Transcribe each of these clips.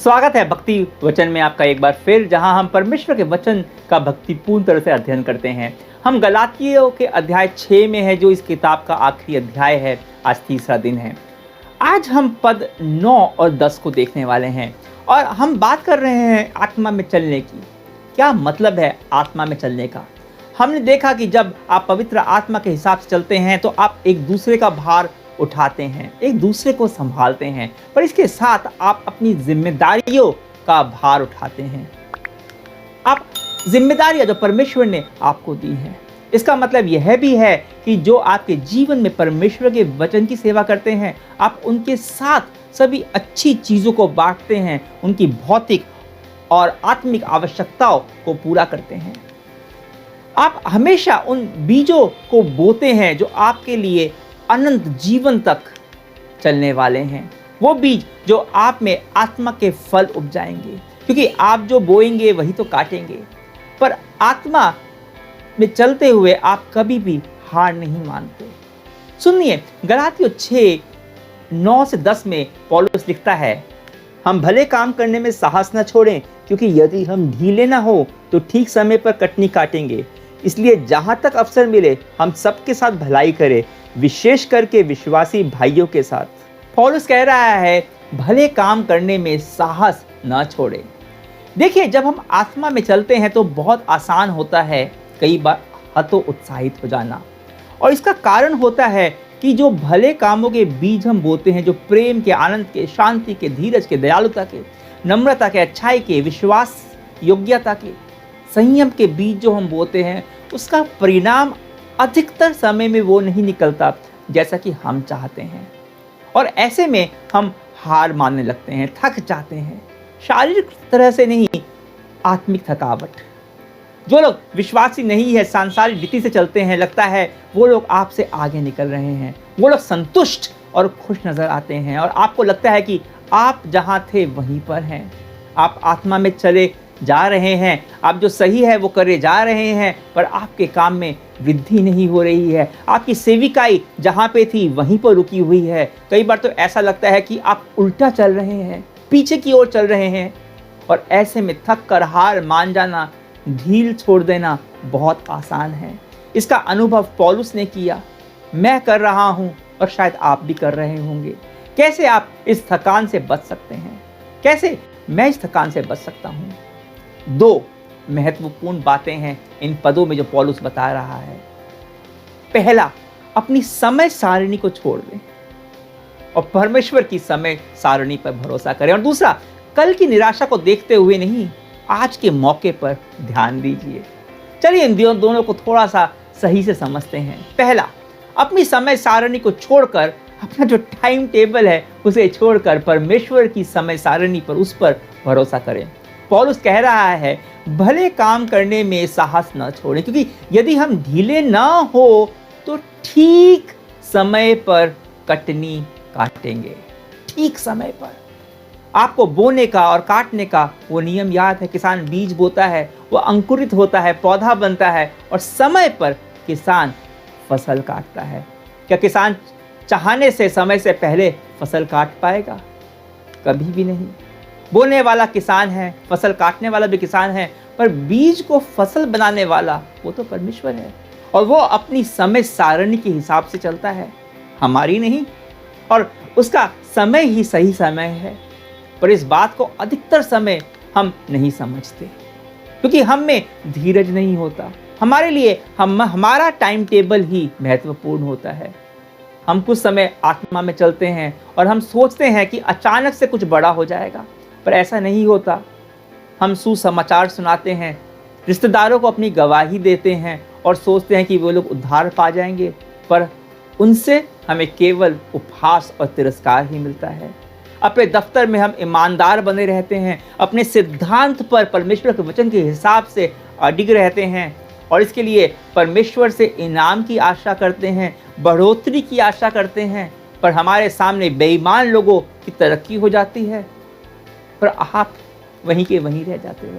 स्वागत है भक्ति वचन में आपका एक बार फिर, जहां हम परमेश्वर के वचन का भक्तिपूर्ण तरह से अध्ययन करते हैं। हम गलातियों के अध्याय 6 में है, जो इस किताब का आखिरी अध्याय है। आज तीसरा दिन है। आज हम पद 9 और 10 को देखने वाले हैं और हम बात कर रहे हैं आत्मा में चलने की। क्या मतलब है आत्मा में चलने का? हमने देखा कि जब आप पवित्र आत्मा के हिसाब से चलते हैं तो आप एक दूसरे का भार उठाते हैं, एक दूसरे को संभालते हैं, पर इसके साथ आप अपनी जिम्मेदारियों का भार उठाते हैं। आप जिम्मेदारियां जो परमेश्वर ने आपको दी हैं, इसका मतलब यह भी है कि जो आपके जीवन में परमेश्वर के वचन की सेवा करते हैं, आप उनके साथ सभी अच्छी चीज़ों को बांटते हैं, उनकी भौतिक और आत्मिक आवश्यकताओं को पूरा करते हैं। आप हमेशा उन बीजों को बोते हैं जो आपके लिए अनंत जीवन तक चलने वाले हैं। वो बीज जो आप में आत्मा के फल उपजाएंगे, क्योंकि आप जो बोएंगे वही तो काटेंगे। पर आत्मा में चलते हुए आप कभी भी हार नहीं मानते। सुनिए, गलातियों 6:9 से 10 में पौलुस लिखता है, हम भले काम करने में साहस न छोड़ें, क्योंकि यदि हम ढीले न हो तो ठीक समय पर कटनी काटेंगे। इसलिए जहां तक अवसर मिले हम सबके साथ भलाई करें, विशेष करके विश्वासी भाइयों के साथ। पौलुस कह रहा है भले काम करने में साहस न छोड़े। देखिए, जब हम आत्मा में चलते हैं तो बहुत आसान होता है कई बार हतो उत्साहित हो जाना, और इसका कारण होता है कि जो भले कामों के बीज हम बोते हैं, जो प्रेम के, आनंद के, शांति के, धीरज के, दयालुता के, नम्रता के, अच्छाई के, विश्वास योग्यता के, संयम के बीज जो हम बोते हैं, उसका परिणाम अधिकतर समय में वो नहीं निकलता जैसा कि हम चाहते हैं, और ऐसे में हम हार मानने लगते हैं, थक जाते हैं। शारीरिक तरह से नहीं, आत्मिक थकावट। जो लोग विश्वासी नहीं है, सांसारिक रीति से चलते हैं, लगता है वो लोग आपसे आगे निकल रहे हैं, वो लोग संतुष्ट और खुश नजर आते हैं, और आपको लगता है कि आप जहाँ थे वहीं पर हैं। आप आत्मा में चले जा रहे हैं, आप जो सही है वो करे जा रहे हैं, पर आपके काम में वृद्धि नहीं हो रही है। आपकी सेविकाई जहाँ पे थी वहीं पर रुकी हुई है। कई बार तो ऐसा लगता है कि आप उल्टा चल रहे हैं, पीछे की ओर चल रहे हैं, और ऐसे में थक कर हार मान जाना, ढील छोड़ देना बहुत आसान है। इसका अनुभव पौलुस ने किया, मैं कर रहा हूँ, और शायद आप भी कर रहे होंगे। कैसे आप इस थकान से बच सकते हैं? कैसे मैं इस थकान से बच सकता हूँ? 2 महत्वपूर्ण बातें हैं इन पदों में जो पौलुस बता रहा है। पहला, अपनी समय सारणी को छोड़ दें और परमेश्वर की समय सारणी पर भरोसा करें। और दूसरा, कल की निराशा को देखते हुए नहीं, आज के मौके पर ध्यान दीजिए। चलिए इन दोनों को थोड़ा सा सही से समझते हैं। पहला, अपनी समय सारणी को छोड़कर, अपना जो टाइम टेबल है उसे छोड़कर परमेश्वर की समय सारणी पर, उस पर भरोसा करें। पौलुस कह रहा है भले काम करने में साहस न छोड़ें, क्योंकि यदि हम ढीले ना हो तो ठीक समय पर कटनी काटेंगे। ठीक समय पर आपको बोने का और काटने का वो नियम याद है। किसान बीज बोता है, वो अंकुरित होता है, पौधा बनता है, और समय पर किसान फसल काटता है। क्या किसान चाहने से समय से पहले फसल काट पाएगा? कभी भी नहीं। बोने वाला किसान है, फसल काटने वाला भी किसान है, पर बीज को फसल बनाने वाला वो तो परमेश्वर है, और वो अपनी समय सारणी के हिसाब से चलता है, हमारी नहीं। और उसका समय ही सही समय है, पर इस बात को अधिकतर समय हम नहीं समझते, क्योंकि हम में धीरज नहीं होता। हमारे लिए हमारा टाइम टेबल ही महत्वपूर्ण होता है। हम कुछ समय आत्मा में चलते हैं और हम सोचते हैं कि अचानक से कुछ बड़ा हो जाएगा, पर ऐसा नहीं होता। हम सुसमाचार सुनाते हैं, रिश्तेदारों को अपनी गवाही देते हैं और सोचते हैं कि वो लोग उद्धार पा जाएंगे, पर उनसे हमें केवल उपहास और तिरस्कार ही मिलता है। अपने दफ्तर में हम ईमानदार बने रहते हैं, अपने सिद्धांत पर, परमेश्वर के वचन के हिसाब से अडिग रहते हैं, और इसके लिए परमेश्वर से इनाम की आशा करते हैं, बढ़ोतरी की आशा करते हैं, पर हमारे सामने बेईमान लोगों की तरक्की हो जाती है, पर आप वहीं के वहीं रह जाते हो।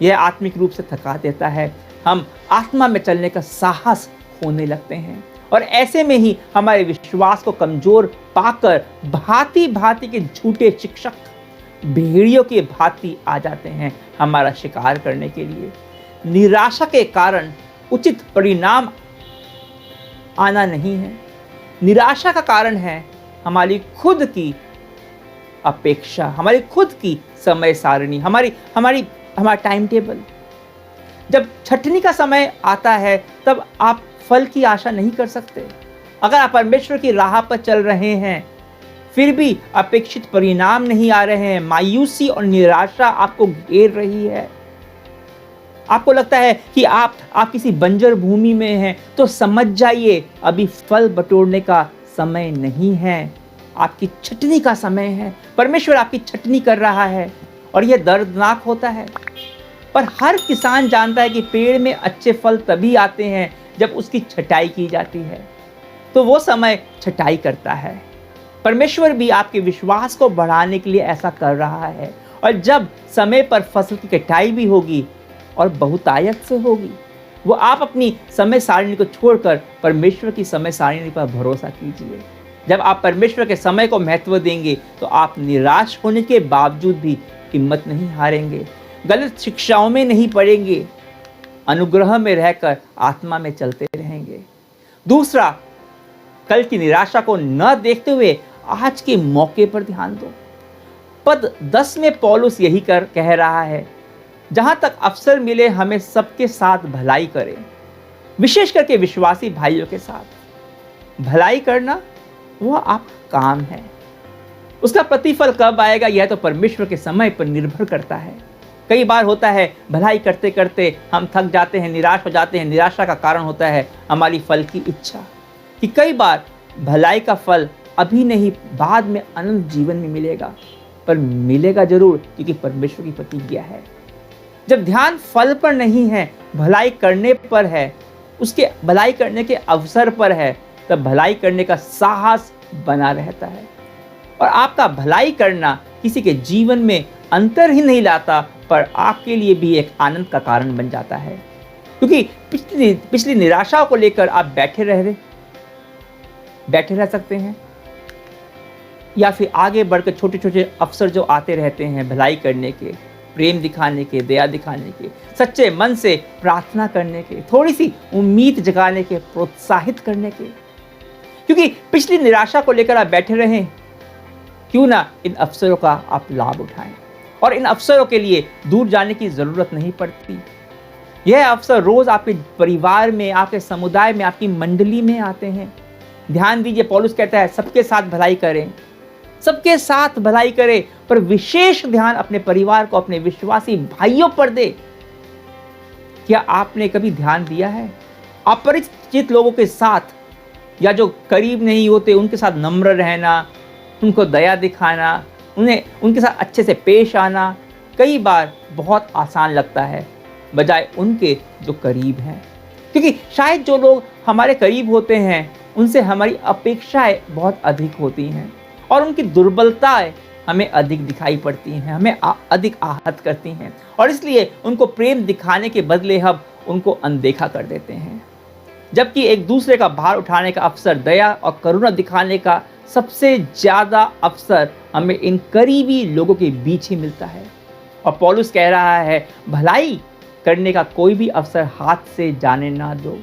यह आत्मिक रूप से थका देता है। हम आत्मा में चलने का साहस खोने लगते हैं, और ऐसे में ही हमारे विश्वास को कमजोर पाकर भांति भांति के झूठे शिक्षक, भेड़ियों की भांति आ जाते हैं हमारा शिकार करने के लिए। निराशा के कारण उचित परिणाम आना नहीं है। निराशा का कारण है हमारी खुद की अपेक्षा, हमारी खुद की समय सारणी, हमारा टाइम टेबल। जब छटनी का समय आता है तब आप फल की आशा नहीं कर सकते। अगर आप परमेश्वर की राह पर चल रहे हैं फिर भी अपेक्षित परिणाम नहीं आ रहे हैं, मायूसी और निराशा आपको घेर रही है, आपको लगता है कि आप किसी बंजर भूमि में हैं, तो समझ जाइए अभी फल बटोरने का समय नहीं है, आपकी छटनी का समय है। परमेश्वर आपकी छटनी कर रहा है और यह दर्दनाक होता है। पर हर किसान जानता है कि पेड़ में अच्छे फल तभी आते हैं जब उसकी छटाई की जाती है, तो वो समय छटाई करता है। परमेश्वर भी आपके विश्वास को बढ़ाने के लिए ऐसा कर रहा है, और जब समय पर फसल की कटाई भी होगी और बहुतायत से होगी, वो आप अपनी समय सारणी को छोड़कर परमेश्वर की समय सारणी पर भरोसा कीजिए। जब आप परमेश्वर के समय को महत्व देंगे तो आप निराश होने के बावजूद भी हिम्मत नहीं हारेंगे, गलत शिक्षाओं में नहीं पड़ेंगे, अनुग्रह में रहकर आत्मा में चलते रहेंगे। दूसरा, कल की निराशा को न देखते हुए आज के मौके पर ध्यान दो। पद 10 में पौलुस यही कह रहा है, जहां तक अवसर मिले हमें सबके साथ भलाई करें, विशेष करके विश्वासी भाइयों के साथ। भलाई करना वह आपका काम है, उसका प्रतिफल कब आएगा यह तो परमेश्वर के समय पर निर्भर करता है। कई बार होता है भलाई करते करते हम थक जाते हैं, निराश हो जाते हैं। निराशा का कारण होता है हमारी फल की इच्छा, कि कई बार भलाई का फल अभी नहीं बाद में अनंत जीवन में मिलेगा, पर मिलेगा जरूर, क्योंकि परमेश्वर की प्रतिज्ञा है। जब ध्यान फल पर नहीं है, भलाई करने पर है, उसके भलाई करने के अवसर पर है, तब भलाई करने का साहस बना रहता है। और आपका भलाई करना किसी के जीवन में अंतर ही नहीं लाता, पर आपके लिए भी एक आनंद का कारण बन जाता है। क्योंकि पिछली निराशाओं को लेकर आप बैठे रह सकते हैं, या फिर आगे बढ़कर छोटे छोटे अवसर जो आते रहते हैं भलाई करने के, प्रेम दिखाने के, दया दिखाने के, सच्चे मन से प्रार्थना करने के, थोड़ी सी उम्मीद जगाने के, प्रोत्साहित करने के। क्योंकि पिछली निराशा को लेकर आप बैठे रहें, क्यों ना इन अवसरों का आप लाभ उठाएं। और इन अवसरों के लिए दूर जाने की जरूरत नहीं पड़ती। यह अवसर रोज आपके परिवार में, आपके समुदाय में, आपकी मंडली में आते हैं। ध्यान दीजिए, पौलुस कहता है सबके साथ भलाई करें, सबके साथ भलाई करें, पर विशेष ध्यान अपने परिवार को, अपने विश्वासी भाइयों पर दे। क्या आपने कभी ध्यान दिया है अपरिचित लोगों के साथ, या जो करीब नहीं होते उनके साथ नम्र रहना, उनको दया दिखाना, उनके साथ अच्छे से पेश आना कई बार बहुत आसान लगता है बजाय उनके जो करीब हैं। क्योंकि शायद जो लोग हमारे करीब होते हैं उनसे हमारी अपेक्षाएं बहुत अधिक होती हैं, और उनकी दुर्बलताएं हमें अधिक दिखाई पड़ती हैं, हमें अधिक आहत करती हैं, और इसलिए उनको प्रेम दिखाने के बदले हम उनको अनदेखा कर देते हैं। जबकि एक दूसरे का भार उठाने का अवसर, दया और करुणा दिखाने का सबसे ज़्यादा अवसर हमें इन करीबी लोगों के बीच ही मिलता है। और पौलुस कह रहा है भलाई करने का कोई भी अवसर हाथ से जाने ना दो।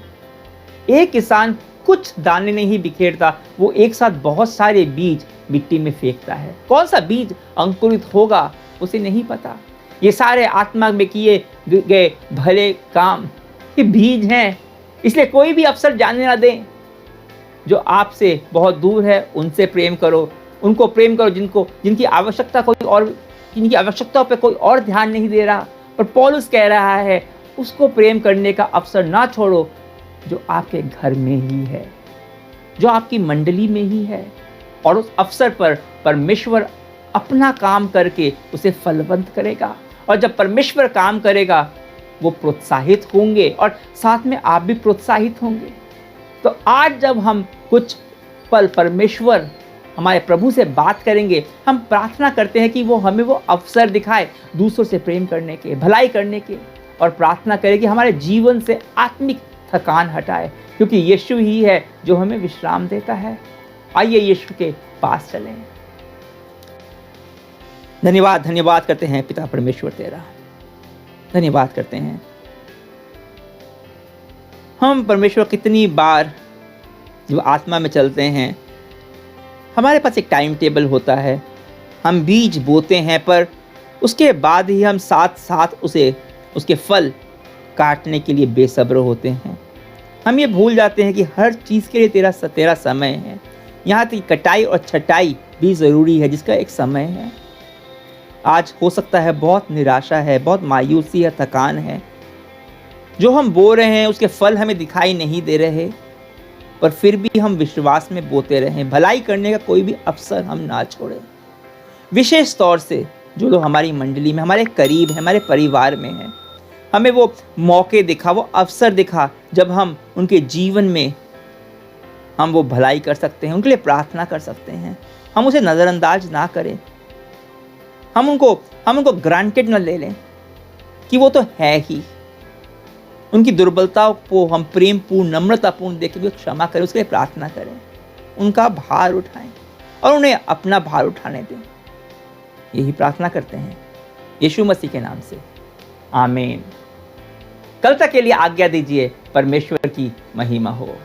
एक किसान कुछ दाने नहीं बिखेरता, वो एक साथ बहुत सारे बीज मिट्टी में फेंकता है। कौन सा बीज अंकुरित होगा उसे नहीं पता। ये सारे आत्मा में किए गए भले काम ये बीज हैं, इसलिए कोई भी अवसर जाने ना दें। जो आपसे बहुत दूर है उनसे प्रेम करो, उनको प्रेम करो जिनकी आवश्यकताओं पे कोई और ध्यान नहीं दे रहा। पर पौलुस कह रहा है उसको प्रेम करने का अवसर ना छोड़ो जो आपके घर में ही है, जो आपकी मंडली में ही है, और उस अवसर पर परमेश्वर अपना काम करके उसे फलवंत करेगा। और जब परमेश्वर काम करेगा वो प्रोत्साहित होंगे और साथ में आप भी प्रोत्साहित होंगे। तो आज जब हम कुछ पल परमेश्वर हमारे प्रभु से बात करेंगे, हम प्रार्थना करते हैं कि वो हमें वो अवसर दिखाए दूसरों से प्रेम करने के, भलाई करने के, और प्रार्थना करें कि हमारे जीवन से आत्मिक थकान हटाए, क्योंकि यीशु ही है जो हमें विश्राम देता है। आइए यीशु के पास चलें। धन्यवाद, धन्यवाद करते हैं पिता परमेश्वर तेरा, धन्यवाद करते हैं। हम परमेश्वर कितनी बार जो आत्मा में चलते हैं, हमारे पास एक टाइम टेबल होता है, हम बीज बोते हैं, पर उसके बाद ही हम साथ साथ उसके फल काटने के लिए बेसब्र होते हैं। हम ये भूल जाते हैं कि हर चीज़ के लिए तेरा समय है। यहाँ तक कटाई और छटाई भी ज़रूरी है, जिसका एक समय है। आज हो सकता है बहुत निराशा है, बहुत मायूसी है, थकान है, जो हम बो रहे हैं उसके फल हमें दिखाई नहीं दे रहे, पर फिर भी हम विश्वास में बोते रहें। भलाई करने का कोई भी अवसर हम ना छोड़ें। विशेष तौर से जो लोग हमारी मंडली में, हमारे करीब है, हमारे परिवार में हैं, हमें वो मौके दिखा, वो अवसर दिखा जब हम उनके जीवन में हम वो भलाई कर सकते हैं, उनके लिए प्रार्थना कर सकते हैं। हम उसे नज़रअंदाज ना करें, हम उनको ग्रांटेड न ले लें कि वो तो है ही। उनकी दुर्बलताओं को हम प्रेम पूर्ण, नम्रतापूर्ण देख के क्षमा करें, उसके लिए प्रार्थना करें, उनका भार उठाएं और उन्हें अपना भार उठाने दें। यही प्रार्थना करते हैं यीशु मसीह के नाम से, आमीन। कल तक के लिए आज्ञा दीजिए। परमेश्वर की महिमा हो।